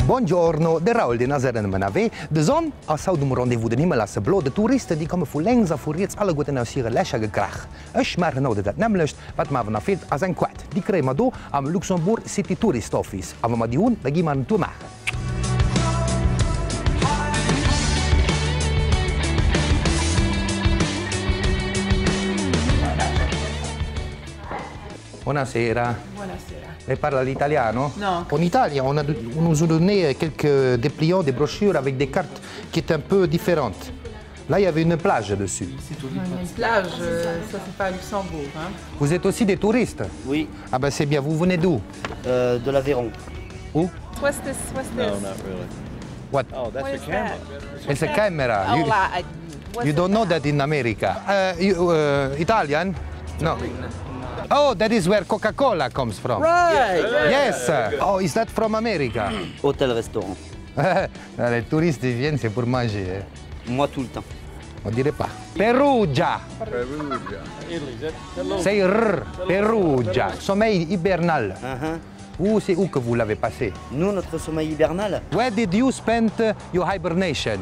Buongiorno, de Raoul de Nazaren Manave. De zon als zou de rendezvous de niet meer lassen bloot. De toeristen die komen voor langs af voor reeds alle goede naar hier lesje gekracht. Als maar nou dat nem lust, wat maar vanaf veel als een kwart. Die krijgen maar door aan Luxembourg City Tourist Office. Als we maar die doen, dan gaan we een tour maken. Buonasera. Buonasera. Lei parla l'italiano? No. En Italie, on nous a donné quelques dépliants, des brochures avec des cartes qui étaient un peu différentes. Là, il y avait une plage dessus. Une plage, ça c'est pas à Luxembourg. Hein. Vous êtes aussi des touristes? Oui. Ah ben c'est bien. Vous venez d'où? De l'Aveyron. Où? What's this? No, not really. What? Oh, that's What a is camera. It's a camera. Oh, You don't know that in America. Italian? No. Oh, that is where Coca-Cola comes from. Right! Yes. Oh, is that from America? Hôtel-restaurant. Les touristes ils viennent, c'est pour manger. Hein. Moi, tout le temps. On dirait pas. Perugia. C'est R. Perugia. Sommeil hibernal. Où c'est où que vous l'avez passé? Nous, notre sommeil hibernal. Where did you spend your hibernation?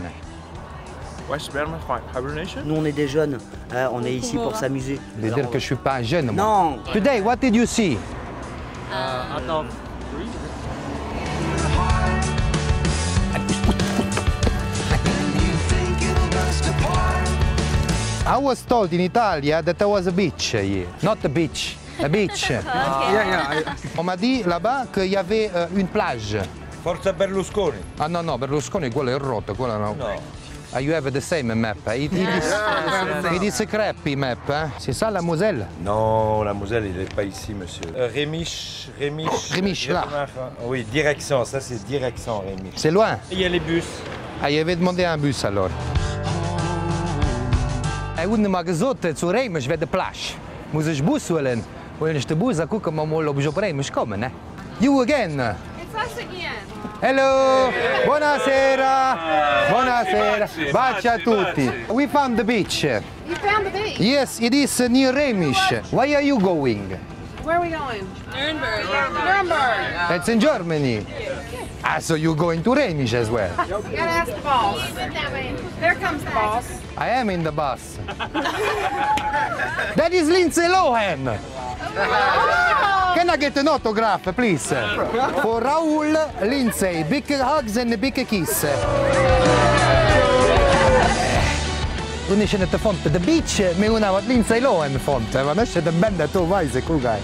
West Berman hibernation? Nous, on est des jeunes. On est ici pour s'amuser. Je veux dire que je suis pas un jeune, moi. Non. Today, what did you see? Attends. I was told in Italia that there was a beach here. Not a beach, a beach. On m'a dit là-bas qu'il y avait une plage. Forza Berlusconi. Ah no, no, Berlusconi, quello è rotto, quello no. No. You have the same map. It is a crappy map. C'est ça la Moselle? Non, la Moselle, il n'est pas ici, monsieur. Rémiche. Rémiche, là. Oui, direction, ça c'est direction, Rémiche. C'est loin? Il y a les bus. Ah, je avait demandé un bus alors. Hij heeft me gezegd, zu Rémisch wäre de Plage. Muss ich Bus holen? Weil ich den Bus gucken, mal ob ich auf Rémisch komme, ne? You again? It's us again. Hello! Buonasera! Buonasera! Baci a tutti! We found the beach. You found the beach. Yes, it is near Rémisch. Why are you going? Where are we going? Nuremberg. Nuremberg. It's in Germany. Ah, so you're going to Rémisch as well? You gotta ask the boss. There comes the boss. I am in the bus. That is Lindsay Lohan! Can I get an autograph, please? For Raoul, Lindsay, big hugs and a big kiss. Toen is je het vond de beach, maar hoe nou wat Lindsay Lohan vond. Want als je de band naartoe wijst, cool guy.